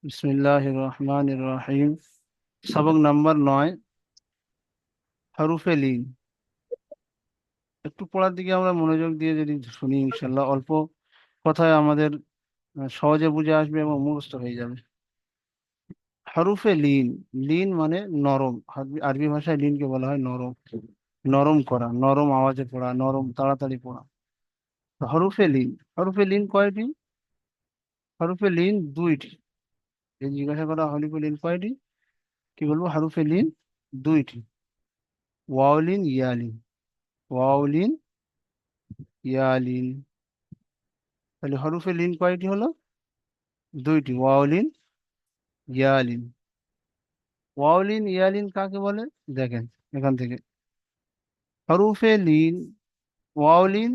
বিসমিল্লাহির রহমানির রহিম। সবক নাম্বার 9, হরফে লিন। একটু পড়ার দিকে আমরা মনোযোগ দিয়ে যদি শুনি, ইনশাল্লাহ অল্প কথায় আমাদের সহজে বুঝে আসবে এবং মুখস্থ হয়ে যাবে। হরফে লিন। লিন মানে নরম। আরবি আরবি ভাষায় লিনকে বলা হয় নরম। নরম করা, নরম আওয়াজে পড়া, নরম তাড়াতাড়ি পড়া। তো হরফে লিন। হরফে লিন কয়টি? হরফে লিন দুইটি। এই জিজ্ঞাসা করা, হরফে লিন কয়টি? কি বলবো? হরফে লিন দুইটি। ওয়াওলিন, ইয়ালিন। ওয়াওলিন, ইয়ালিন। তাহলে হরফে লিন কয়টি হলো? দুইটি। ওয়াওলিন, ইয়ালিন। ওয়াওলিন ইয়ালিন কাকে বলে? দেখেন এখান থেকে। হরফে লিন, ওয়াওলিন,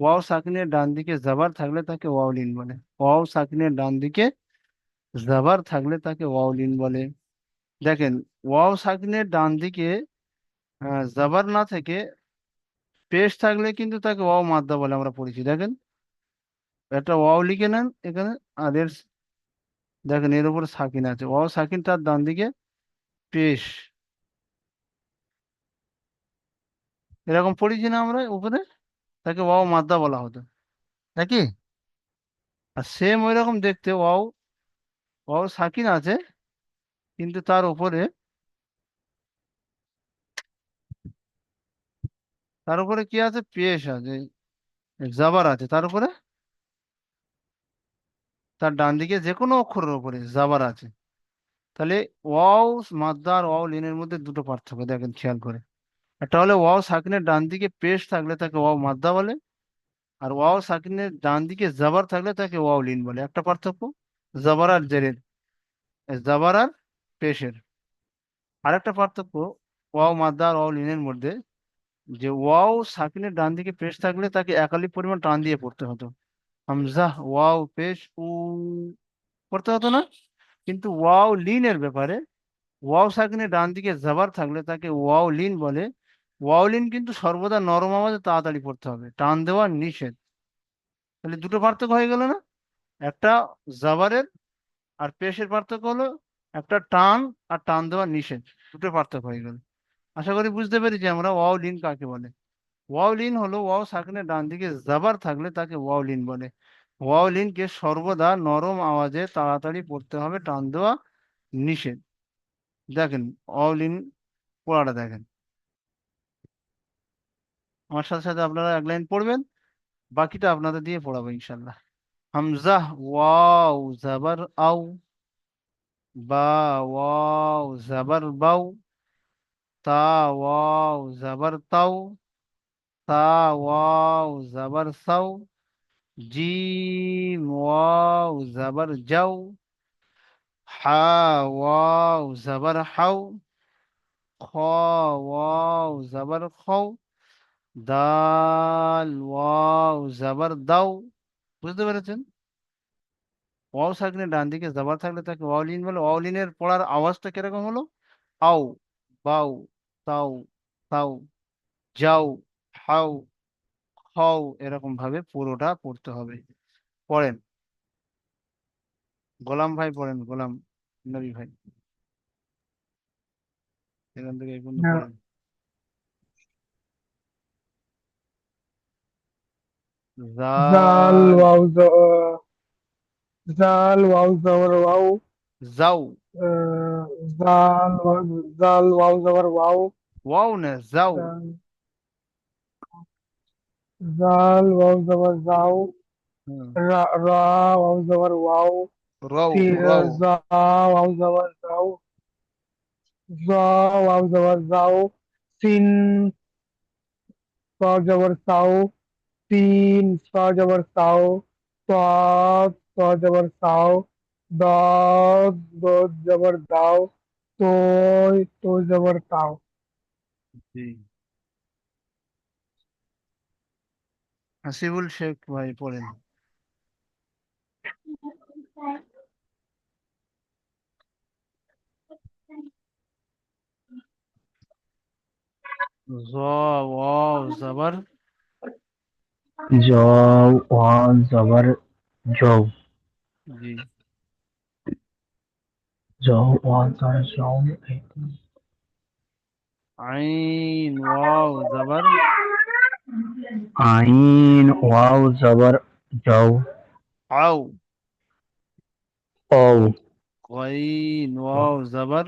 ওয়াও সাকিনের ডান দিকে জাবার থাকলে তাকে ওয়াওলিন বলে। ওয়াও সাকিনের ডান দিকে জাবার থাকলে তাকে ওয়াওলিন বলে। দেখেন, ওয়াও সাকিনের ডান দিকে জাবার না থেকে পেশ থাকলে কিন্তু তাকে ওয়াও মাদ্দা বলে আমরা পড়েছি। দেখেন, একটা ওয়াও লিখে নেন এখানে, আর দেখেন এর উপরে সাকিন আছে, ওয়াও সাকিন, তার ডান দিকে পেশ। এরকম পড়েছি না আমরা উপরে? তাকে ওয়াও মাদ্দা বলা হতো নাকি? আর সেম ওই রকম দেখতে ওয়াও, ওয়াও সাকিন আছে, কিন্তু তার উপরে, তার উপরে কি আছে? পেশ আছে, জাবার আছে তার উপরে। তার ডান দিকে যে কোনো অক্ষরের উপরে জাবার আছে। তাহলে ওয়াও মাদ্দা আর ওয়াও লিনের মধ্যে দুটো পার্থক্য দেখেন, খেয়াল করে। একটা হলে ওয়াও সাকিনের ডান দিকে পেশ থাকলে তাকে ওয়াও মাদ্দা বলে, আর ওয়াও সাকিনের ডান দিকে জাবার থাকলে তাকে ওয়াও লিন বলে। একটা পার্থক্য জাবার আর জেরের, জাবার আর পেশের। আরেকটা পার্থক্য ওয়াও মাদ্দা আর ওয়াও লিনের মধ্যে, যে ওয়াও সাকিনের ডান দিকে পেশ থাকলে তাকে একালি পরিমাণ টান দিয়ে পড়তে হতো। হামজা ওয়াও পেশ উ পড়তে হতো না? কিন্তু ওয়াও লিনের ব্যাপারে, ওয়াও সাকিনের ডান দিকে জাবার থাকলে তাকে ওয়াও লিন বলে। ওয়াও লিন কিন্তু সর্বদা নরম আওয়াজে তাড়াতাড়ি পড়তে হবে, টান দেওয়া নিষেধ। তাহলে দুটো পার্থক্য হয়ে গেল না? একটা জাবারের আর পেশের পার্থক্য হলো, একটা টান আর টান দেওয়া নিষেধ, দুটো পার্থক্য হয়ে গেল। আশা করি বুঝতে পেরেছি আমরা ওয়াও লিন কাকে বলে। ওয়াওলিন হলো ওয়াও সাকিনের ডান দিকে জাবার থাকলে তাকে ওয়াওলিন বলে। ওয়াওলিনকে সর্বদা নরম আওয়াজে তাড়াতাড়ি পড়তে হবে, টান দেওয়া নিষেধ। দেখেন ওয়াওলিন পড়াটা দেখেন, আমার সাথে সাথে আপনারা এক লাইন পড়বেন, বাকিটা আপনাদের দিয়ে পড়াবো ইনশাল্লাহ। হামজা ওয়াও জাবার আও, বা ওয়াও জাবার বাও, তা ওয়াও জাবার তাও, তা ওয়াও জাবার সাও, জিম ওয়াও জাবার যাও, হা ওয়াও জাবার হাও, খ ওয়াও জাবার খাও, দাল ওয়াও জাবার দাও। বুঝতে পেরেছেন? ওয়াও সাকিনের ডান দিকে জাবার থাকলে তাকে ওয়াওলিন বলে। ওয়াওলিনের পড়ার আওয়াজটা কিরকম হলো? আও, বাও, তাও, তাও, যাও, হাও, খাও, এরকম ভাবে পুরোটা পড়তে হবে। পড়েন, গোলাম ভাই পড়েন, গোলাম নবী ভাই, এখান থেকে এই পর্যন্ত হ্যাঁ, পড়েন। জাল জাল, ওয়াও জাল ওয়াও জবর ওয়াও যাও। আহ, জাল ওয়াও জবর ওয়াও ওয়াও না, যাও। জাল জাল ওয়াও জবর যাও হুম, রা ওয়াও জবর ওয়াও রও, ফি রও। জা ওয়াও জবর যাও জা ওয়াও জবর যাও সিন সা জবর সাও তিন সা জবর সাও সাত সা জবর সাও দাদ দদ জবর দাও তো জবর তাও জি, হাসিবুল শেখ ভাই পড়েন। জ ওয়াও জাবার, জ ওয়াও জবর জৌ জি, যাও ওয়া জবর যাও আইন ওয়াও জবর আইন ওয়াও জবর যাও আও। ও গইন ওয়াও জবর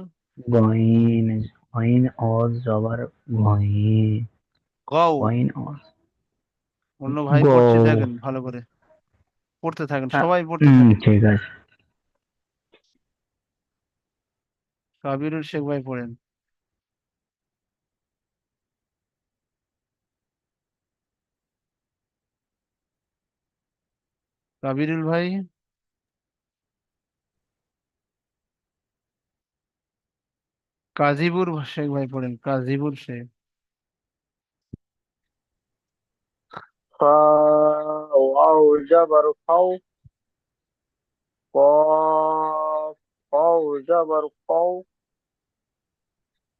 গইন গইন ও জবর গইন গও। গইন ও অন্য ভাই গো পড়ছে, দেখেন ভালো করে পড়তে থাকেন, সবাই পড়তে থাকেন। ঠিক আছে। কাবিরুল শেখ ভাই পড়েন। কাবিরুল ভাই। কাজীবুর শেখ ভাই পড়েন, কাজীবুর শেখ। ফা ওয়াও জবর ফাও কফ ফাও জবর ফাও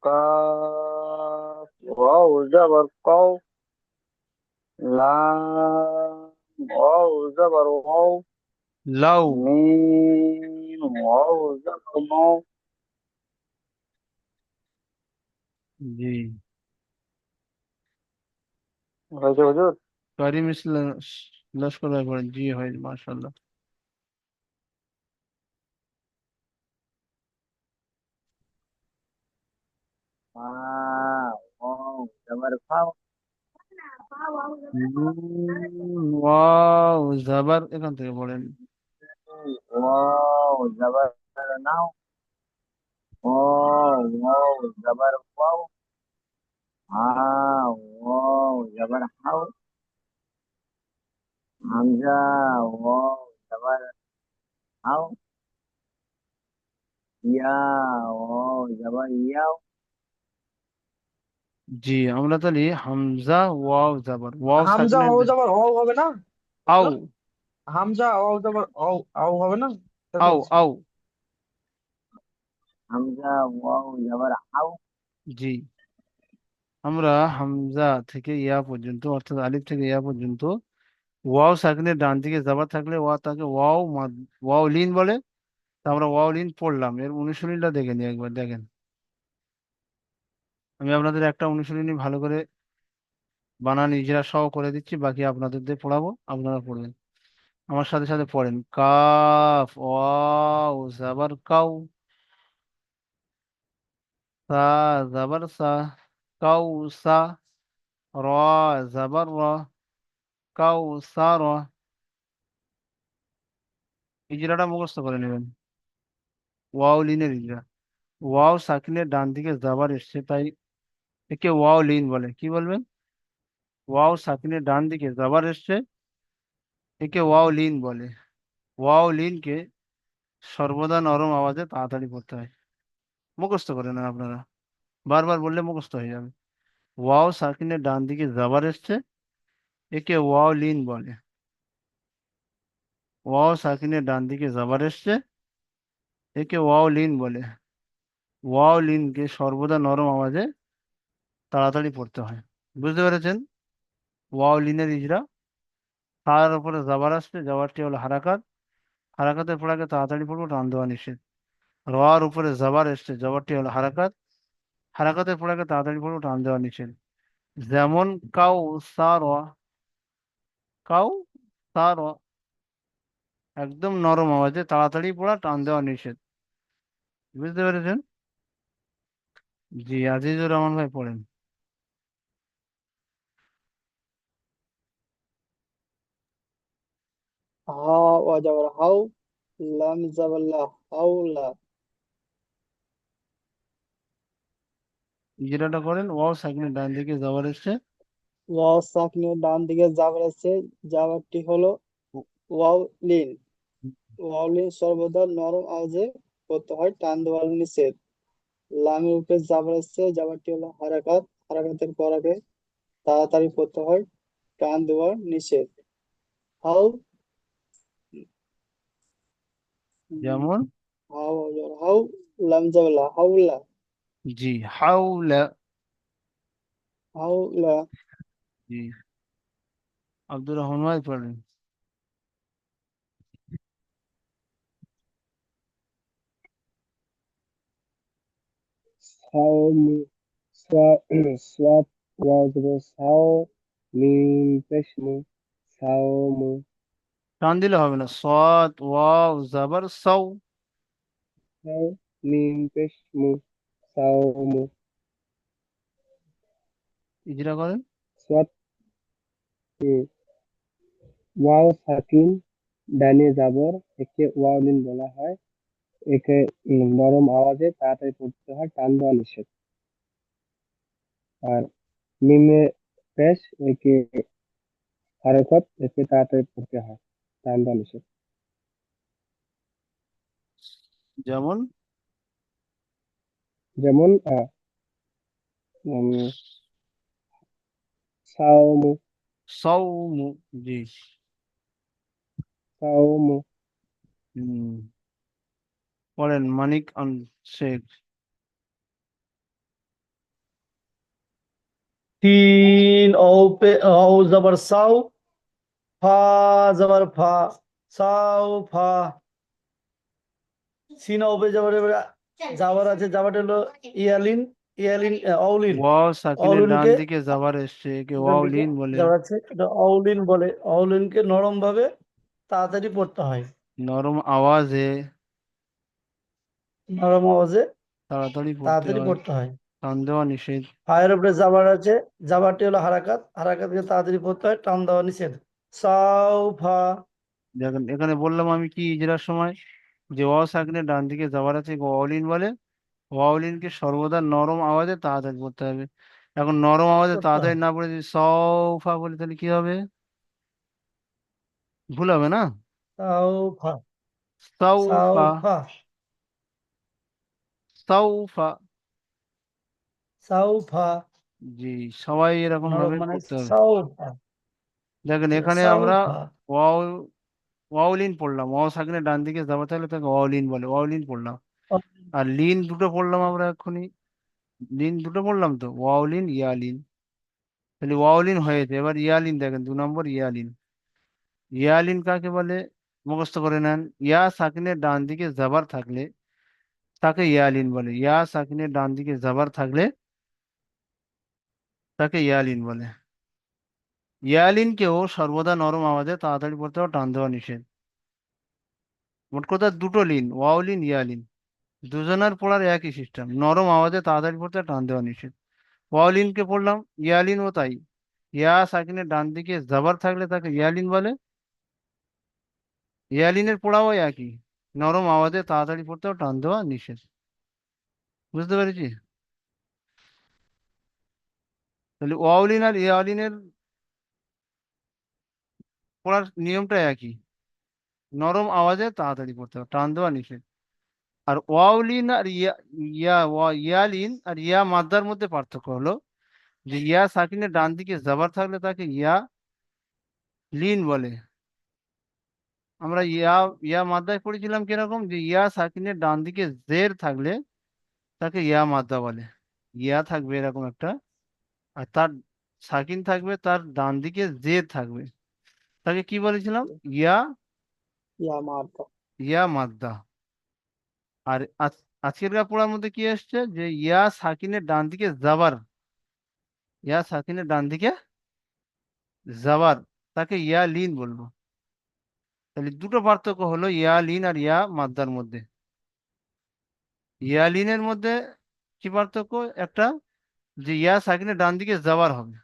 কাফ ওয়াও জবর কাও লাম ওয়াও জবর ওয়াও লাউ। মিম ওয়াও জবর মাও। জি। হয়েছে হুজুর? কারিম ইসলাম লস্কর ভাই পড়েন। জি হয়, মাশাল্লাহ। ওয়াও জবর ফাও নুন ওয়াও জাবার, এখান থেকে পড়েন। ওয়াও জবর নাও ওয়াও জবর ওয়াও ওয়াও জবর হাও হামজা ওয়াও জবর হাও ইয়া ওয়াও জবর ইয়াও জি, আমরা তাহলে হামজা ওয়াও জাবার, ওয়াও হামজা সাকনের ও যাবার অ হবে না? আও। হামজা ও যাবার অ আও হবে না? তাই আও বলছি। আও। হামজা ওয়াও জবর হাও জি, আমরা হামজা থেকে ইয়া পর্যন্ত, অর্থাৎ আলিফ থেকে ইয়া পর্যন্ত ওয়াও সাকনের ডান দিকে জাবার থাকলে ওয়া তাকে ওয়াও লিন বলে। তা আমরা ওয়াও লিন পড়লাম, এর অনুশীলনীটা দেখে নিই একবার, দেখেন। আমি আপনাদের একটা অনুশীলনী ভালো করে বানান ইজরা সহ করে দিচ্ছি, বাকি আপনাদের দিয়ে পড়াবো, আপনারা পড়বেন। আমার সাথে সাথে পড়েন। কাফ ওয়াও জাবার কাউ, সা জাবার সা, কাউ সা, র জাবার র, কাউ সা র। ইজরাটা মুখস্থ করে নেবেন। ওয়াও লিনের ইজরা। ওয়াও সাকিনের ডান দিকে জাবার এসছে, তাই একে ওয়াও লিন বলে। কি বলবেন? ওয়াও সাকিনের ডান দিকে জাবার এসছে, একে ওয়াও লিন বলে। ওয়াও লিনকে সর্বদা নরম আওয়াজে তাড়াতাড়ি পড়তে হয়। মুখস্থ করে নেন আপনারা, বারবার বললে মুখস্থ হয়ে যাবে। ওয়াও সাকিনের ডান দিকে জাবার এসছে, একে ওয়াও লিন বলে। ওয়াও সাকিনের ডান দিকে জাবার এসছে, একে ওয়াও লিন বলে। ওয়াও লিনকে সর্বদা নরম আওয়াজে তাড়াতাড়ি পড়তে হয়। বুঝতে পেরেছেন? ওয়াও লিনের ইজরা। তার উপরে জাবার আসছে, জাবারটি হলো হারাকাত। হারাকাতের পড়াকে তাড়াতাড়ি পড়বো, টান দেওয়া নিষেধ। রোয়ার উপরে জাবার এসছে, জবরটি হলো হারাকাত। হারাকাতের পড়াকে তাড়াতাড়ি পড়বো, টান দেওয়া নিষেধ। যেমন কাউ সা র, কাউ সা র, একদম নরম আওয়াজে তাড়াতাড়ি পড়া, টান দেওয়া নিষেধ। বুঝতে পেরেছেন? জি, আজিজুর রহমান ভাই পড়েন। হা ও যাবার হাউ, লাম যাবার লা, হাউলা। ইজরাটা করেন। ওয়াও সাকিনের ডান দিকে জাবার এসছে। ওয়াও সাকনের ডান দিকে যাবার আছে, যাবারটি হলো ওয়াও লিন। ওয়াও লিন সর্বদা নরম আওয়াজে পড়তে হয়, টান দেওয়া নিষেধ। লামের উপরে যাবার আছে, যাবারটি হলো হারাকাত। হারাকাতের পরাকে তাড়াতাড়ি পড়তে হয়, টান দেওয়া নিষেধ। হাউ, যেমন হাউ ও যাবার হাউ, লাম যাবার লা, হাউলা। জি, হাউলা। হাউলা। জি, আব্দুর রহমান ভাই পড়েন। সাওমু সোয়াত সোয়াত ওয়াও জবর সাও মিম পেশমু সাওমু টান দিলে হবে না, সদ ওয়াও জাবার সাউ। সাও মিম পেশমু সাওমু ইজরা করেন। সোয়াত ওয়াও সাকিন ডানে যাবর, একে ওয়াওলিন বলা হয়। একে নরম আওয়াজে তাড়াতাড়ি পড়তে হয়, টান দেওয়া নিষেধ। আর মিমে পেশ, একে হরকত, একে তাড়াতাড়ি পড়তে হয়, টান দেওয়া নিষেধ। যেমন যেমন উম, সাওমু সাউমু। জি। সাওমু হুম, পড়েন মানিক শেখ। তিন ও পে ও জবর সাউ, ফা জবর ফা, সাউ ফা। সিন ও পে জবর জাবার আছে, জাবারটা হলো ইয়ালিন, ইয়ালিন অউলিন। ওয়াও সাকিনের ডান অউলিনকে দিকে জাবার এসছে, একে এখান ওয়াও থেকে লিন বলে। জাবার আছে, এটা অউলিন বলে। অউলিনকে নরম ভাবে তাড়াতাড়ি পড়তে হয়, নরম আওয়াজে নরম আওয়াজে তাড়াতাড়ি পড়তে তাড়াতাড়ি হয়, পড়তে হয়। টান দেওয়া নিষেধ। ফায়ের উপরে জাবার আছে, জাবারটি হলো হারাকাত, হারাকাতকে তাড়াতাড়ি পড়তে হয়, টান দেওয়া নিষেধ। সাউ ফা। দেখেন এখানে বললাম আমি কি ইজরার সময়, যে ওয়াও সাকিনের ডান দিকে জাবার আছে, একে ওয়াও লিন বলে। ওয়াও লিনকে সর্বদা নরম আওয়াজে তাড়াতাড়ি পড়তে হবে। এখন নরম আওয়াজে পড়তে তাড়াতাড়ি হয়। না পড়ে যদি সৌফা বলি তাহলে কি হবে? ভুল হবে না? সাউ ফা, সাউ সাউফা। ফা, সাউফা। সাউ ফা। জি, সবাই এরকম নরম ভাবে মানে পড়তে হবে। সাউ ফা, দেখেন এখানে সাউ আমরা ফা। ওয়াও ওয়াও লিন পড়লাম, ওয়াও সাকিনের ডান দিকে যাবো তাহলে তাকে ওয়াও লিন বলে, ওয়াও লিন পড়লাম। আর লিন দুটো পড়লাম আমরা এক্ষুনি, লিন দুটো পড়লাম তো, ওয়াও লিন ইয়া লিন। তাহলে ওয়াও লিন হয়েছে, এবার ইয়া লিন দেখেন 2 নম্বর ইয়া লিন। ইয়া লিন কাকে বলে মুখস্থ করে নেন। ইয়া সাকিনের ডান দিকে জাবার থাকলে তাকে ইয়া লিন বলে। ইয়া সাকিনের ডান দিকে জাবার থাকলে তাকে ইয়া লিন বলে। ইয়া লিনকেও সর্বদা নরম আওয়াজে তাড়াতাড়ি পড়তে হবে, টান দেওয়া নিষেধ। মোট কথা দুটো লিন, ওয়াও লিন ইয়া লিন, দুজনের পড়ার একই সিস্টেম, নরম আওয়াজে তাড়াতাড়ি পড়তে হবে, টান দেওয়া নিষেধ। ওয়াও লিনকে পড়লাম, ইয়া লিনও তাই। ইয়া সাকিনের ডান দিকে জাবার থাকলে তাকে ইয়া লিন বলে। ইয়া লিনের পড়াও একই, নরম আওয়াজে তাড়াতাড়ি পড়তে হবে, টান দেওয়া নিষেধ। বুঝতে পেরেছি? তাহলে ওয়াওলিন আর ইয়াওলিনের পড়ার নিয়মটা একই, নরম আওয়াজে তাড়াতাড়ি পড়তে হবে, টান দেওয়া নিষেধ। আর ওয়াওলিন আর ইয়ালিন আর ইয়া মাদ্দার মধ্যে পার্থক্য হলো যে ইয়া সাকিনের ডান দিকে জাবার থাকলে তাকে ইয়া লিন বলে। আমরা ইয়া ইয়া মাদ্দায় পড়েছিলাম কিরকম, যে ইয়া সাকিনের ডান দিকে জের থাকলে তাকে ইয়া মাদ্দা বলে। ইয়া থাকবে এরকম একটা, আর তার সাকিন থাকবে, তার ডান দিকে জের থাকবে, তাকে কি বলেছিলাম? ইয়া ইয়া মার্কা। ইয়া মাদ্দা। আর আজকের পড়ার মধ্যে কি এসছে, যে ইয়া সাকিনের ডান দিকে জাবার, ইয়া সাকিনের ডান দিকে জাবার, তাকে ইয়া লিন বলবো। তাহলে দুটো পার্থক্য হলো ইয়া লিন আর ইয়া মাদ্দার মধ্যে। ইয়া লিনের মধ্যে কি পার্থক্য? একটা, যে ইয়া সাকিনের ডান দিকে জাবার হবে।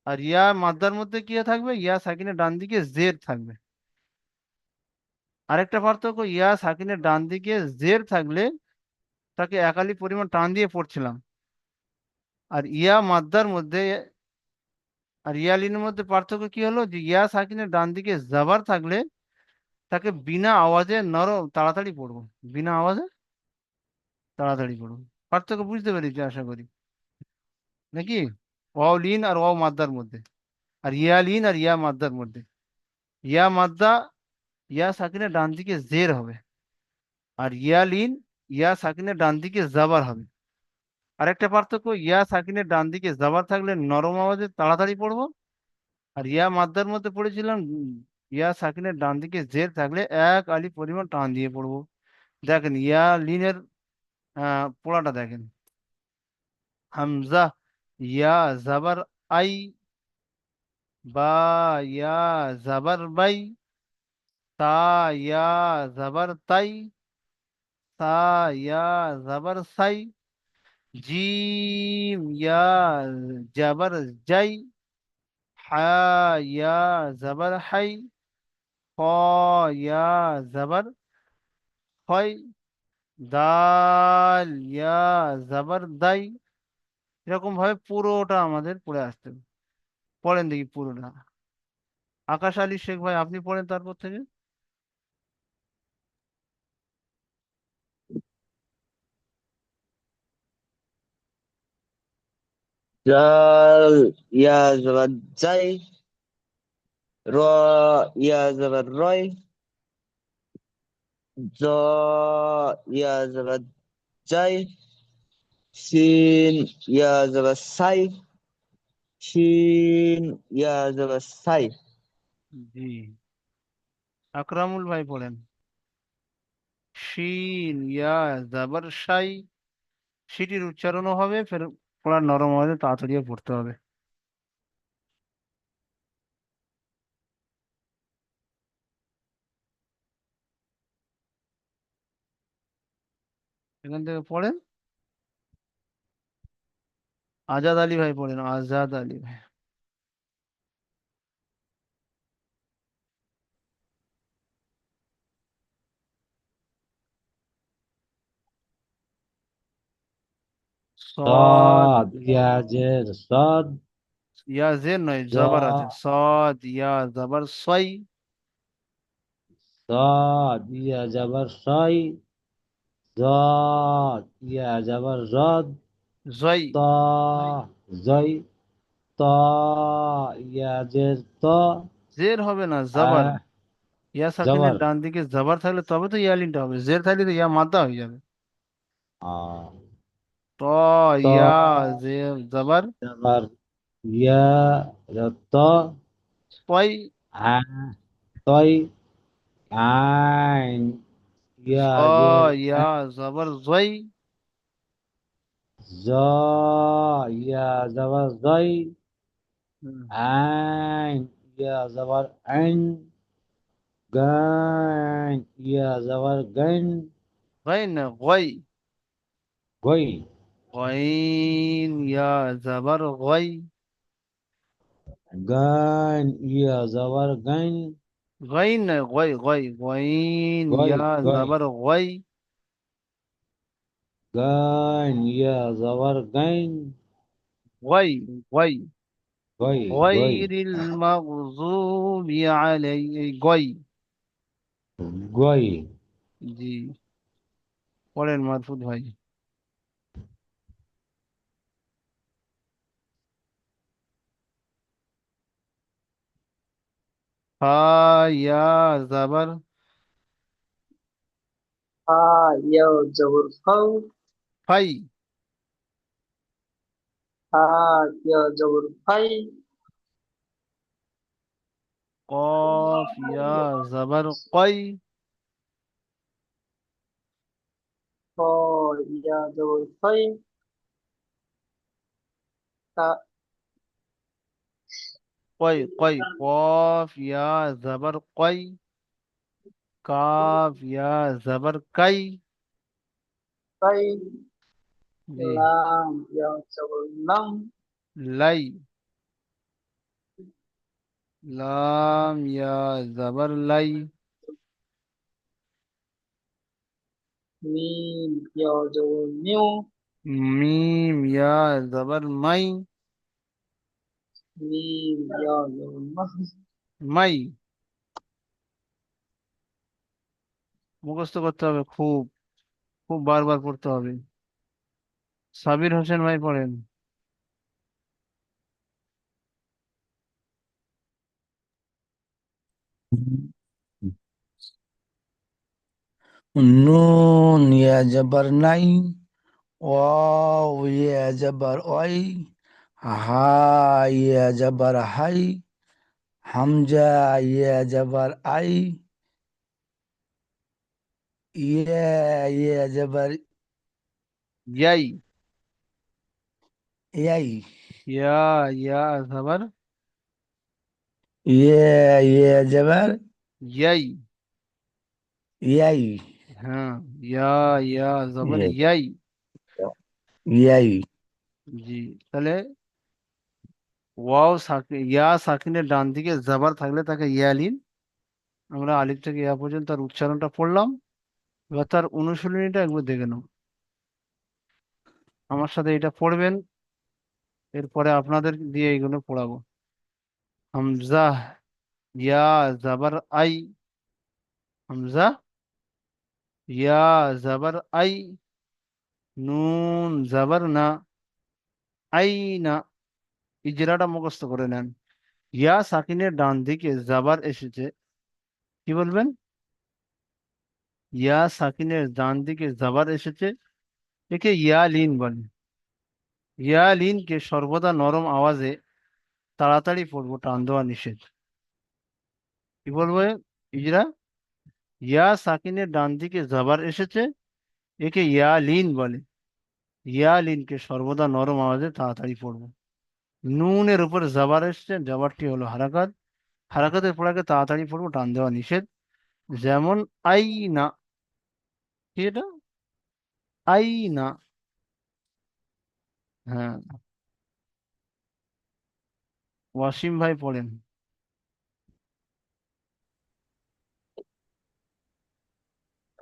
আর ইয়া মাদ্দার মধ্যে কি থাকবে? ইয়া সাকিনের ডান দিকে জের থাকবে। আরেকটা পার্থক্য, ইয়া সাকিনের ডান দিকে জের থাকলে তাকে একালি পরিমাণ টান দিয়ে পড়ছিলাম। আর ইয়া মাদ্দার মধ্যে আর ইয়া লিনের মধ্যে পার্থক্য কি হলো, যে ইয়া সাকিনের ডান দিকে জাবার থাকলে তাকে বিনা আওয়াজে নরম তাড়াতাড়ি পড়বো, বিনা আওয়াজে তাড়াতাড়ি পড়বো। পার্থক্য বুঝতে পেরেছি আশা করি, নাকি? ওয়াও লিন আর ওয়াও মাদ্দার মধ্যে, আর ইয়া লিন আর ইয়া মাদ্দার মধ্যে। ইয়া মাদ্দা ইয়া সাকিনের ডান দিকে জের হবে, আর ইয়া লিন ইয়া সাকিনের ডান দিকে জাবার হবে। আরেকটা পার্থক্য, ইয়া সাকিনের ডান দিকে জাবার থাকলে নরম আওয়াজে তাড়াতাড়ি পড়বো, আর ইয়া মাদ্দার মধ্যে পড়েছিলাম ইয়া সাকিনের ডান দিকে জের থাকলে এক আলি পরিমাণ টান দিয়ে পড়বো। দেখেন ইয়া লিনের পড়াটা দেখেন। হামজা ইয়া জাবার আই, বা ইয়া জাবার বাই, তা ইয়া জাবার তাই, সা ইয়া জাবার সাই, জিম ইয়া জাবার জাই, হা ইয়া জাবার হাই, খ ইয়া জাবার হয়, দাল ইয়া জাবার দাই। এরকম ভাবে পুরোটা আমাদের পড়ে আসতে হবে। পড়েন দেখি পুরোটা। আকাশ আলী শেখ ভাই, আপনি পড়েন তারপর থেকে। জাল ইয়া জবর জাই, র ইয়া জবর রয়, জ ইয়া জবর জাই, সিন ইয়া জবর সাই, শিন ইয়া জবর সাই। জি, আকরামুল ভাই পড়েন। শিন ইয়া জাবার শাই, সিটির উচ্চারণও হবে, ফের পড়ার নরম হবে, তাড়াতাড়িও পড়তে হবে। এখান থেকে পড়েন। আজাদ আলী ভাই পড়েন, আজাদ আলী ভাই। সদ صاد يا جير صاد ইয়া জের নয়, জবর আছে। جا সদ ইয়া জবর সই, صاد يا جبر صاي ضاد يا جبر راد জয়। طا زي طا يا جير طا জের হবে না, জবর। آ ইয়া সাকিনের جبر ডান দিকে জবর থাকলে তবে তো ইয়ালিনটা হবে, জের থাকলে তো ইয়া মাদ্দা হয়ে যাবে। ত ইয়া طا জে জবর جبر يا طا তয়, ع طي عين জ يا جير ইয়া জবর জয়, زا يا زبر زي হুম, عين يا زبر عين غين يا زبر غين গয় না গয়, غي গয়ন ইয়া জবর গয়, غين يا زبر غين গয়ন না গয় গয়, গয়ন غي ইয়া غي জবর গয়, غين يا زبر غين গয় গয়, غي غي গয়রিল মাগযুবি আলাই, এই গয়। غي জি, পড়েন মারফুদ ভাই। হা ইয়া জবর ফা ইয়া জবর ফাউ, ফাই, ফা ইয়া জবর ফাই, কফ ইয়া জবর কয়, খ ইয়া জবর ফাই, তা কয় কয়, কফ ইয়া জবর কয়, কাফ ইয়া জবর কাই। তাই, জি, লাম ইয়া জবর লাম, লাই, লাম ইয়া জবর লাই, মিম ইয়া জবর মিউ, মিম ইয়া জবর মাই, মিম ইয়া জবর মাহ, মাই। মুখস্থ করতে হবে খুব, খুব বারবার পড়তে হবে। সাবির হোসেন ভাই পড়েন। নুন ইয়া জবর নাই, ওয়াও ইয়া জবর ওয়াই, হা ইয়া জবর হাই, হামজা ইয়া জবর আই, ইয়া ইয়া জবর ইয়াই, ইয়াই, ইয়া, ইয়া জবর ইয়ে জবর ইয়াই। ইয়াই, হ্যাঁ, ইয়া, ইয়া জবর ইয়ে, ইয়াই। ইয়াই, জি, তাহলে ওয়াও সাকিন, ইয়া সাকিনের ডান দিকে জবর থাকলে তাকে ইয়ালিন। আমরা আলিফ থেকে ইয়া পর্যন্ত তার উচ্চারণটা পড়লাম। এবার তার অনুশীলনীটা একবার দেখে নাও। আমার সাথে এটা পড়বেন, এরপরে আপনাদের দিয়ে এইগুলো পড়াবো। হামজা, ইয়া জবর আই, হামজা, ইয়া জবর আই, নুন জবর না, আই না। ইজরাটা মুখস্থ করে নেন। ইয়া সাকিনের ডান দিকে জাবার এসেছে, কি বলবেন? ইয়া সাকিনের ডান দিকে জাবার এসেছে, একে ইয়া লিন বলে। ইয়া লিনকে সর্বদা নরম আওয়াজে তাড়াতাড়ি পড়বো, টান দেওয়া নিষেধ। কি বলবো ইজরা? ইয়া সাকিনের ডান দিকে জাবার এসেছে, একে ইয়া লিন বলে। ইয়া লিনকে সর্বদা নরম আওয়াজে তাড়াতাড়ি পড়বো। নুনের উপর জাবার এসছে, জাবারটি হলো হারাকাত। হারাকাতের পড়াকে তাড়াতাড়ি পড়বো, টান দেওয়া নিষেধ। যেমন আই না, কি এটা? আই না। হ্যাঁ, ওয়াসিম ভাই পড়েন। স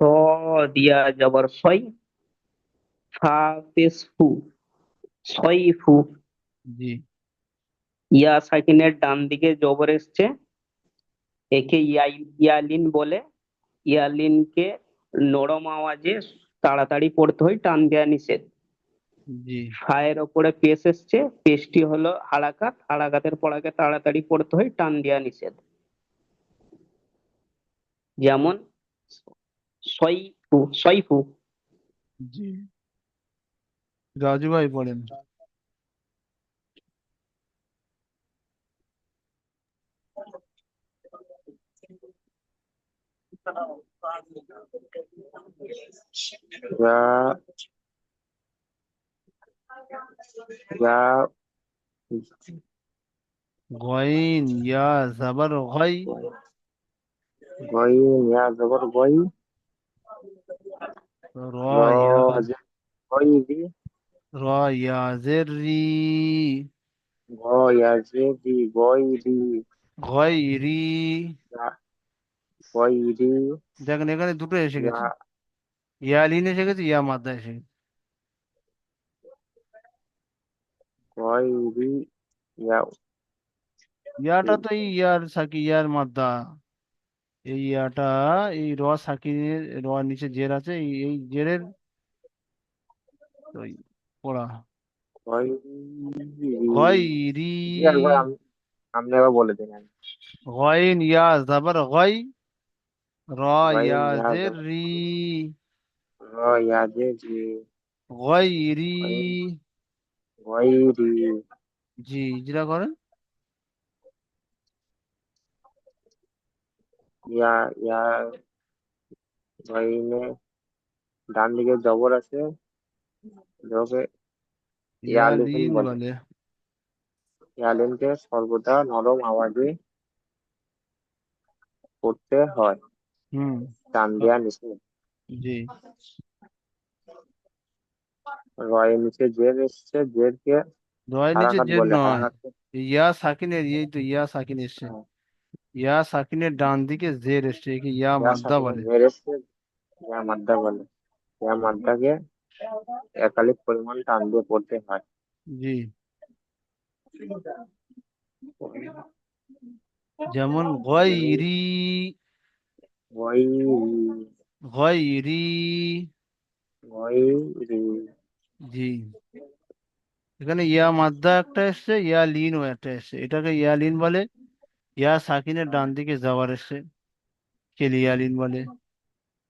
দিয়া জবর সই, ফা পেশ ফু, সইফু। জি, ইয়া সাকিনের ডান দিকে জবর এসছে, একে ইয়ালিন বলে। ইয়ালিনকে নরম আওয়াজে তাড়াতাড়ি পড়তে হয়, টান দেয়া নিষেধ। জি, ফায়ের ওপরে পেশ এসছে, পেশটি হলো হারাকাত, হারাকাতের পড়াকে তাড়াতাড়ি পড়তে হয়, টান দেয়া নিষেধ। যেমন সইফু, সইফু। জি, রাজু ভাই পড়েন। ইয়া, ইয়া, গইন, ইয়া জাবার গই, গই, ইয়া জবর গই, র, র, ইয়া, জে, গই দি, র, ইয়া জের রি, গ, ইয়া জে দি, গই দি, গই রি। ইয়া, গই দি, দেখেন এখানে দুটো এসে ইয়া, গেছে, ইয়া লিন এসে গেছে, ইয়া মাদ্দা এসে গেছে। গই দি, ইয়া, ইয়াটা তো এই ইয়ার সাকি, ইয়ার মাদ্দা। এই ইয়াটা, এই র সাকিনের র নিচে জের আছে, এই জেরের ওই পড়া। গই দি। গয়রি, জি, একবার আপনি একবার বলে দিন। গইন ইয়া জাবার গই, র গই, ইয়া ইয়া জের জবর রি, র, ইয়া জে দি, গয়রি। গই, গই দি। জি, যেটা করেন। ইয়া, ইয়া, গইনে ডান দিকে জবর আছে, জবরকে ইয়া ইয়ালিন লিন বলে। বলে। ইয়ালিনকে সর্বদা নরম আওয়াজে পড়তে হয়, হুম, টান দেয়া নিষেধ। জি। রয়ের নিচে জের এসছে, জেরকে রয় নিচে হারাকাত জের বলে। নয়, হারাকাত, ইয়া সাকিনের, এই তো ইয়া সাকিন এসছে। ইয়া সাকিনের ডান দিকে জের এসছে, একে ইয়া ইয়া মাদ্দা সাকিনে বলে। জের এসছে, ইয়া মাদ্দা বলে। ইয়া মাদ্দাকে একালিক পরিমাণ টান দিয়ে পড়তে হয়। জি, যেমন গয়রি, গয়রি, গয়রি। গয়রি। জি, এখানে ইয়া মাদ্দা একটা এসছে, ইয়া লিনও একটা এসছে, এটাকে ইয়া লিন বলে। ইয়া সাকিনের ডান দিকে যাওয়ার এসছে, কে ইয়া লিন বলে।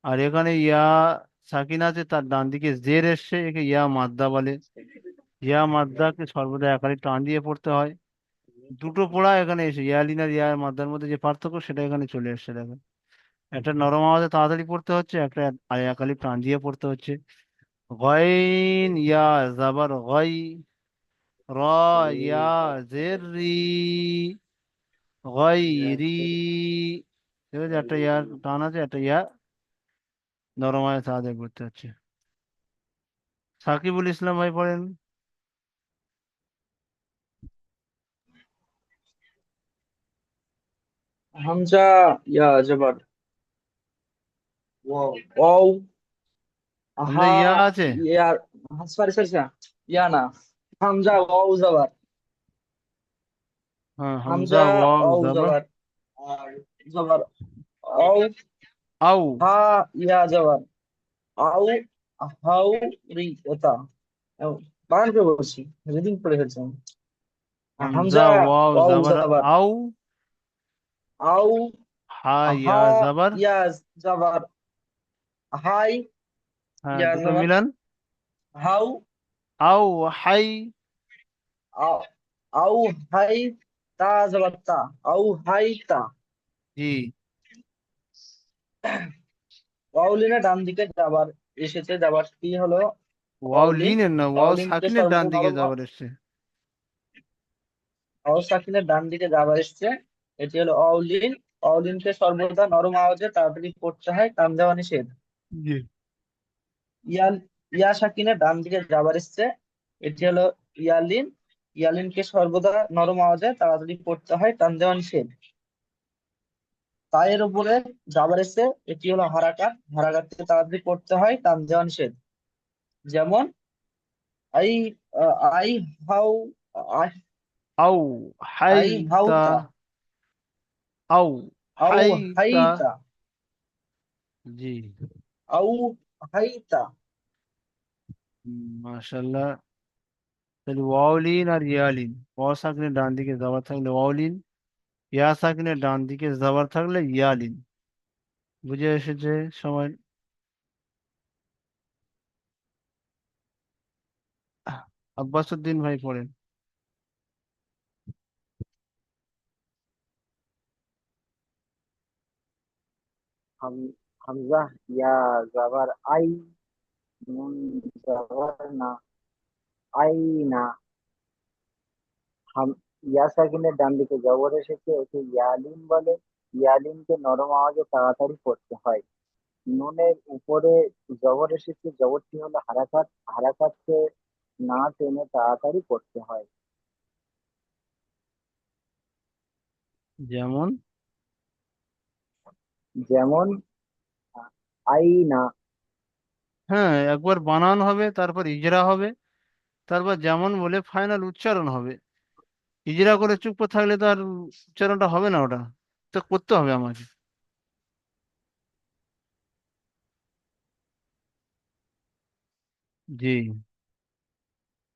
আর এখানে ইয়া সাকিন আছে, তার ডান দিকে জের এসছে, একে ইয়া মাদ্দা বলে। ইয়া মাদ্দাকে সর্বদা একালি টান দিয়ে পড়তে হয়। দুটো পড়া এখানে এসে, ইয়া লিন আর ইয়া মাদ্দার মধ্যে যে পার্থক্য সেটা এখানে চলে এসছে, দেখেন। একটা নরম আওয়াজে তাড়াতাড়ি পড়তে হচ্ছে, একটা একালি টান দিয়ে পড়তে হচ্ছে। গইন ইয়া জাবার গই, র ইয়া জের রি, গইরি। ঠিক আছে, একটা ইয়া টান আছে, একটা ইয়া নরমায় সাদে পড়তে হচ্ছে। সাকিবুল ইসলাম ভাই পড়েন। হামজা ইয়া জবর ওয়াও ওয়াও হামজা হা ইয়া আছে। ইয়া সরি সরি ইয়া না হামজা ওয়াও জবর হ্যাঁ, হামজা হামজা ওয়াও ওয়াও জাবার জবর আর জবর ওয়াও আউ। হা ইয়া জবর আউ হাউ রি এটা বানান করে বলছি রিডিং পড়ে ফেলছি আমি। হামজা হামজা ওয়াও ওয়াও জাবার জবর আউ, আউ হা হা ইয়া জাবার। ইয়া জবর হাই হ্যাঁ, ইয়া দুটো জবর মিলান। হাউ আউ হাই। আও আও হাই তা জবর তা আও হাই তা জি। ওয়াউলিনের ডান দিকে যাবার এসেছে যাবারটি হলো ওয়াও ওয়াউলিন লিনের না, ওয়াও ওয়াউলিনকে সাকিনের ডান সর্বদা দিকে নরম যাবার এসছে। ওয়াও সাকিনের ডান দিকে যাবার এসছে এটি হলো ওয়াউলিন ওয়াউলিনকে সর্বদা নরম আওয়াজে তাড়াতাড়ি পড়তে হয় টান দেওয়া নিষেধ জি। ইয়াল ইয়া সাকিনের ডান দিকে যাবার এসছে এটি হলো ইয়ালিন ইয়ালিনকে সর্বদা নরম আওয়াজে তাড়াতাড়ি পড়তে হয় টান দেওয়া নিষেধ তায়ের উপরে যাবার এসছে এটি হলো হারাকাত হারাকাতকে তাড়াতাড়ি পড়তে হয় টান দেওয়া নিষেধ যেমন আই আই হাউ আই আউ আই হাইতা। হাউতা আউ আউ হাইতা। হাইতা জি। আউ হাইতা মাশাল্লাহ। তাহলে ওয়াওলিন আর ইয়ালিন, ওয়াও সাকিনের ডান দিকে যাবার থাকলে ওয়াওলিন, ইয়া সাকিনের ডান দিকে যাবার থাকলে ইয়ালিন। বুঝে এসেছে সময়? আব্বাসউদ্দিন ভাই পড়েন। হাম হামজা ইয়া জাবার আই, নুন জাবার না, আই না। হাম ইয়া সাকিনের ডান দিকে জবর এসেছে, ওকে ইয়ালিন বলে। ইয়ালিনকে নরম আওয়াজে তাড়াতাড়ি পড়তে হয়। নুনের উপরে জবর এসেছে, জবরটি হলো হারাকাত, হারাকাতকে না টেনে তাড়াতাড়ি পড়তে হয়। যেমন যেমন আই না। হ্যাঁ, একবার বানান হবে, তারপর ইজরা হবে, তারপর যেমন বলে ফাইনাল উচ্চারণ হবে। ইজরা করে চুপ করে থাকলে তো আর উচ্চারণটা হবে না, ওটা তো করতে হবে আমাকে। জি।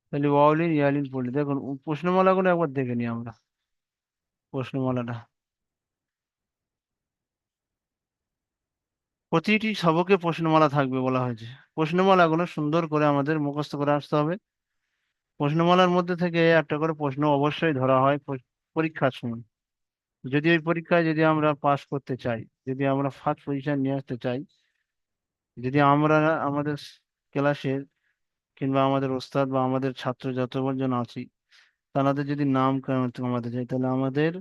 তাহলে ওয়াওলিন ইয়ালিন পড়লে দেখুন প্রশ্নমালাগুলো একবার দেখে নিই আমরা। প্রশ্নমালাটা প্রতিটি সবকে প্রশ্নমালা থাকবে বলা হয়েছে। প্রশ্নমালাগুলো সুন্দর করে আমাদের মুখস্থ করে আসতে হবে। প্রশ্নমালার মধ্যে থেকে একটা করে প্রশ্ন অবশ্যই ধরা হয় পরীক্ষার সময়। যদি ওই পরীক্ষায় যদি আমরা পাস করতে চাই, যদি আমরা ফার্স্ট পজিশন নিয়ে আসতে চাই, যদি আমরা আমাদের ক্লাসের কিংবা আমাদের ওস্তাদ বা আমাদের ছাত্র যতজন আছি তাদের যদি নাম কমাতে চাই, তাহলে আমাদের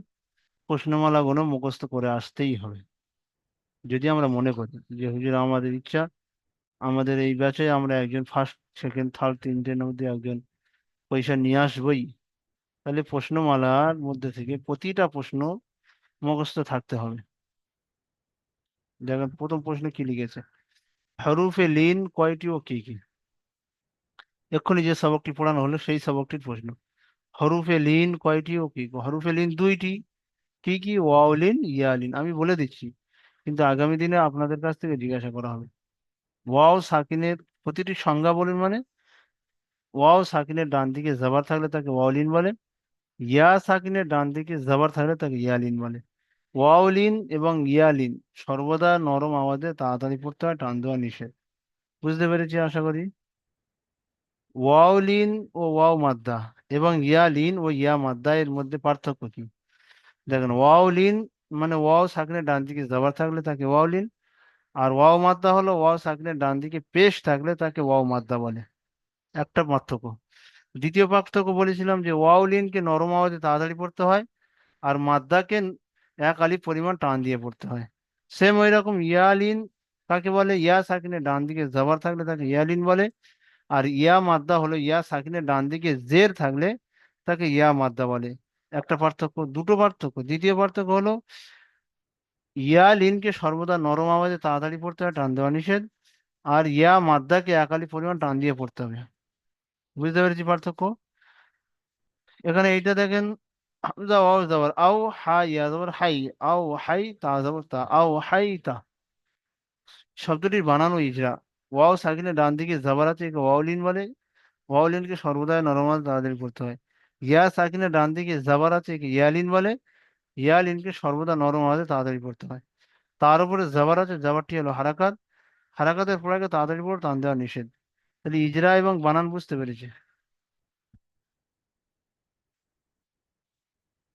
প্রশ্নমালাগুলো মুখস্থ করে আসতেই হবে। যদি আমরা মনে করি যে হুজুর আমাদের ইচ্ছা আমাদের এই ব্যাচে আমরা একজন ফার্স্ট সেকেন্ড থার্ড তিনটের মধ্যে একজন পয়সা নিয়ে আসবই, তাহলে প্রশ্নমালার মধ্যে থেকে প্রতিটা প্রশ্ন মুখস্থ থাকতে হবে। দেখেন প্রথম প্রশ্ন কি লিখেছে, হরুফে লিন কয়টি ও কি কি? এক্ষুনি যে সবকটি পড়ানো হলো সেই সবকটির প্রশ্ন। হরুফে লিন কয়টি ও কি কি? হরুফে লিন দুইটি। কি কি? ওয়াও লিন, ইয়া লিন। আমি বলে দিচ্ছি, কিন্তু আগামী দিনে আপনাদের কাছ থেকে জিজ্ঞাসা করা হবে। ওয়াও সাকিনের প্রতিটি সংজ্ঞা বলুন। মানে ওয়াও সাকিনের ডান দিকে জবর থাকলে তাকে ওয়াওলিন বলে, ইয়া সাকিনের ডান দিকে জবর থাকলে তাকে ইয়ালিন বলে। ওয়াওলিন এবং ইয়ালিন সর্বদা নরম আওয়াজে তাড়াতাড়ি পড়তে হয়, টান দেওয়া নিষেধ। বুঝতে পেরেছি আশা করি। ওয়াওলিন ও ওয়াও মাদ্দা এবং ইয়ালিন ও ইয়া মাদ্দা এর মধ্যে পার্থক্য কি? দেখেন ওয়াওলিন মানে ওয়াও সাকিনের ডান দিকে জবর থাকলে তাকে ওয়াওলিন, আর ওয়াও মাদ্দা হলো ওয়াও সাকিনের ডান দিকে পেশ থাকলে তাকে ওয়াও মাদ্দা বলে। একটা পার্থক্য। দ্বিতীয় পার্থক্য বলেছিলাম যে ওয়াও লিনকে নরম আওয়াজে তাড়াতাড়ি পড়তে হয়, আর মাদ্দাকে এক আলিফ পরিমাণ টান দিয়ে পড়তে হয়। সেম ওই রকম ইয়ালিন কাকে বলে? ইয়া সাকিনের ডান দিকে জবর থাকলে তাকে ইয়ালিন বলে। আর ইয়া মাদ্দা হলো ইয়া সাকিনের ডান দিকে জের থাকলে তাকে ইয়া মাদ্দা বলে। একটা পার্থক্য। দুটো পার্থক্য। দ্বিতীয় পার্থক্য হলো ইয়া লিনকে সর্বদা নরম আওয়াজে তাড়াতাড়ি পড়তে হয়, টান দেওয়া নিষেধ। আর ইয়া মাদ্দাকে এক আলিফ পরিমাণ টান দিয়ে পড়তে হবে। বুঝতে পেরেছি পার্থক্য? এখানে এইটা দেখেন, হামজা ওয়াও জবর আও, হা ইয়া জবর হাই, আও হাই তা জবর তা, আও হাই তা। শব্দটির বানানো ইজরা। ওয়াও সাকিনের ডান দিকে জবর আছে, একে ওয়াওলিন বলে। ওয়াওলিনকে সর্বদাই নরমাল তাড়াতাড়ি করতে হয়। ইয়া সাকিনের ডান দিকে জবর আছে, একে ইয়ালিন বলে। ইয়ালিনকে সর্বদা নরম আওয়াজে তাড়াতাড়ি করতে হয়। তার উপরে জবর আছে, জবরটি হলো হারাকাত। হারাকাতের পড়াকে তাড়াতাড়ি পড়ে টান দেওয়া নিষেধ। তাহলে ইজরা এবং বানান বুঝতে পেরেছি।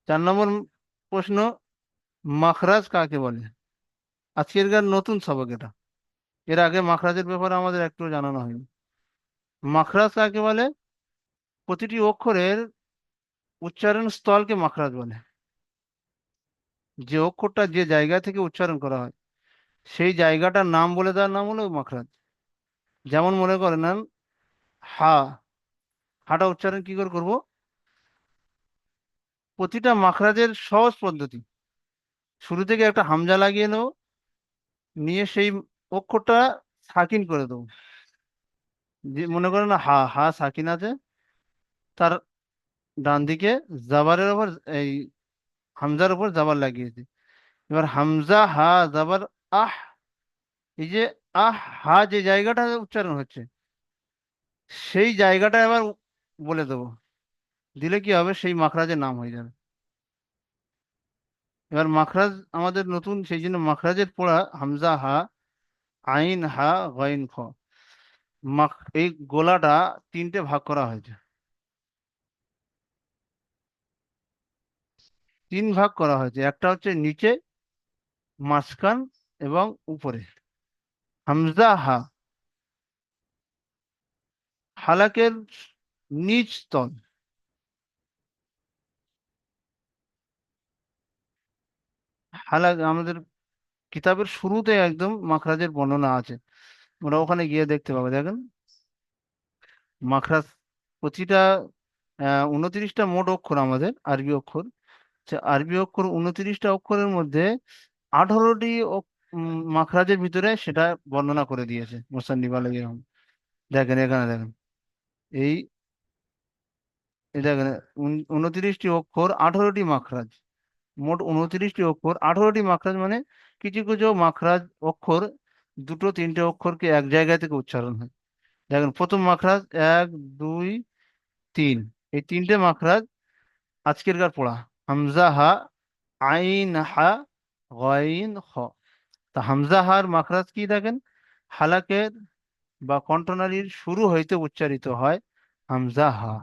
4 নম্বর প্রশ্ন, মাখরাজ কাকে বলে? আজকের নতুন সবক এটা। এর আগে মাখরাজের ব্যাপারে আমাদের একটু জানানো হয়নি। মাখরাজ কাকে বলে? প্রতিটি অক্ষরের উচ্চারণ স্থলকে মাখরাজ বলে। যে অক্ষরটা যে জায়গা থেকে উচ্চারণ করা হয় সেই জায়গাটার নাম বলে দেওয়ার নাম হলো মাখরাজ। যেমন মনে করে নেন হা, হাটা উচ্চারণ কি করে করব? প্রতিটা মাখরাজের সহজ পদ্ধতি, শুরু থেকে একটা হামজা লাগিয়ে নেবো, নিয়ে সেই অক্ষরটা সাকিন করে দেবো। যে মনে করেন হা, হা সাকিন আছে, তার ডান দিকে জাবারের ওপর এই হামজার উপর জাবার লাগিয়েছি। এবার হামজা হা জাবার আহ, এই যে আহ হা যে জায়গাটা উচ্চারণ হচ্ছে সেই জায়গাটা এবার বলে দেবো। দিলে কি হবে? সেই মাখরাজের নাম হয়ে যাবে। এবার মাখরাজ আমাদের নতুন, সেই জন্য মাখরাজের পড়া হামজা হা, আইন হা, গইন খ। এই গোলাটা 3টে ভাগ করা হয়েছে। 3 ভাগ করা হয়েছে। একটা হচ্ছে নিচে, মাঝখান এবং উপরে। হামজা হা হালাকের নিচ স্তর। হালাক আমাদের কিতাবের শুরুতে একদম মাখরাজের বর্ণনা আছে, ওরা ওখানে গিয়ে দেখতে পাবে। দেখেন মাখরাজ প্রতিটা 29টা মোট অক্ষর আমাদের আরবি অক্ষর। আরবি অক্ষর 29টা অক্ষরের মধ্যে 18টি মাখরাজের ভিতরে সেটা বর্ণনা করে দিয়েছে মুসান্নিফ আলাইহিস রহম। দেখেন এখানে দেখেন, এই এই দেখেন 29টি অক্ষর 18টি মাখরাজ। মোট 29টি অক্ষর 18টি মাখরাজ, মানে কিছু কিছু মাখরাজ অক্ষর 2-3টে অক্ষরকে এক জায়গা থেকে উচ্চারণ হয়। দেখেন প্রথম মাখরাজ 1 2 3, এই 3টে মাখরাজ আজকের পড়া হামজা হা, আইন হা, গইন খ। তা হামজা হার মাখরাজ কি দেখেন? হালাকের বা কণ্ঠনালীর শুরু হইতে উচ্চারিত হয় হামজা হা।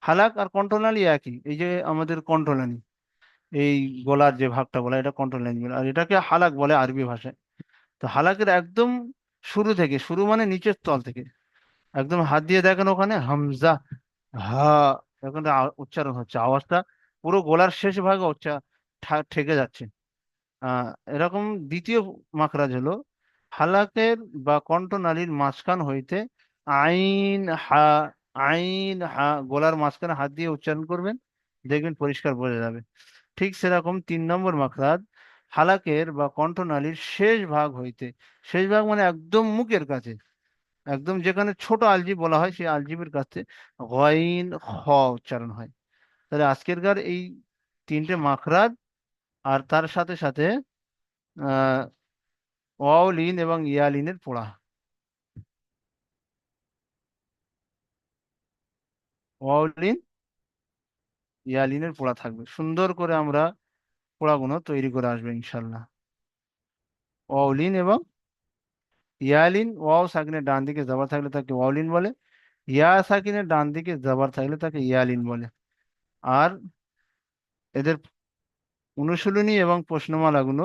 হালাক আর কণ্ঠনালী একই। এই যে আমাদের কণ্ঠনালী, এই গলার যে ভাগটা বলা, এটা কণ্ঠনালী বলে, আর এটাকে হালাক বলে আরবি ভাষায়। তো হালাকের একদম শুরু থেকে, শুরু মানে নিচের তল থেকে একদম হাত দিয়ে দেখেন ওখানে হামজা হা, এখন উচ্চারণ হচ্ছে, আওয়াজটা পুরো গলার শেষ ভাগে ঠেকে যাচ্ছে। আহ এরকম দ্বিতীয় মাখরাজ হলো হালাকের বা কণ্ঠনালীর মাঝখান হইতে আইন হা। আইন হা গলার মাঝখানে হাত দিয়ে উচ্চারণ করবেন, দেখবেন পরিষ্কার বোঝা যাবে। ঠিক সেরকম 3 নম্বর মাখরাজ হালাকের বা কণ্ঠনালীর শেষ ভাগ হইতে, শেষ ভাগ মানে একদম মুখের কাছে, একদম যেখানে ছোট আলজিভ বলা হয় সেই আলজিভের কাছে গইন খ উচ্চারণ হয়। তাহলে আজকেরকার এই 3টে মাখরাজ আর তার সাথে সাথে আহ ওয়াও লিন এবং ইয়ালিনের পড়া। ওয়াও লিন ইয়ালিনের পড়া থাকবে। সুন্দর করে আমরা পড়াগুলো তৈরি করে আসবে ইনশাল্লাহ। ওয়াও লিন এবং ইয়ালিন, ওয়াও সাকিনের ডান দিকে জবর থাকলে তাকে ওয়াও লিন বলে। ইয়া সাকিনের ডান দিকে জবর থাকলে তাকে ইয়ালিন বলে। আর এদের অনুশীলনী এবং প্রশ্নমালাগুলো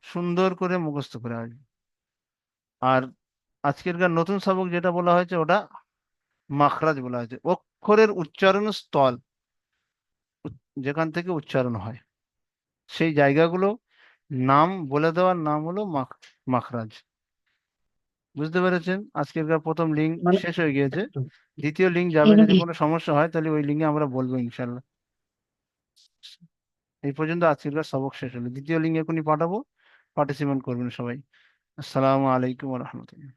সুন্দর করে মুখস্থ করে আসবে। আর আজকেরকার নতুন সবক যেটা বলা হয়েছে ওটা মাখরাজ বলা হয়েছে, অক্ষরের উচ্চারণ স্থল, যেখান থেকে উচ্চারণ হয় সেই জায়গাগুলো নাম বলে দেওয়ার নাম হলো মাখরাজ। বুঝতে পেরেছেন? আজকেরকার প্রথম লিঙ্ক মানে শেষ হয়ে গিয়েছে, দ্বিতীয় লিঙ্ক যাবে, যদি কোনো সমস্যা হয় তাহলে ওই লিঙ্কে আমরা বলবো ইনশাল্লাহ। এই পর্যন্ত আজকেরকার সবক শেষ হলো, দ্বিতীয় লিঙ্ক এখনই পাঠাবো, পার্টিসিপেট করবেন সবাই। আসসালামু আলাইকুম রহমতুল্লাহ।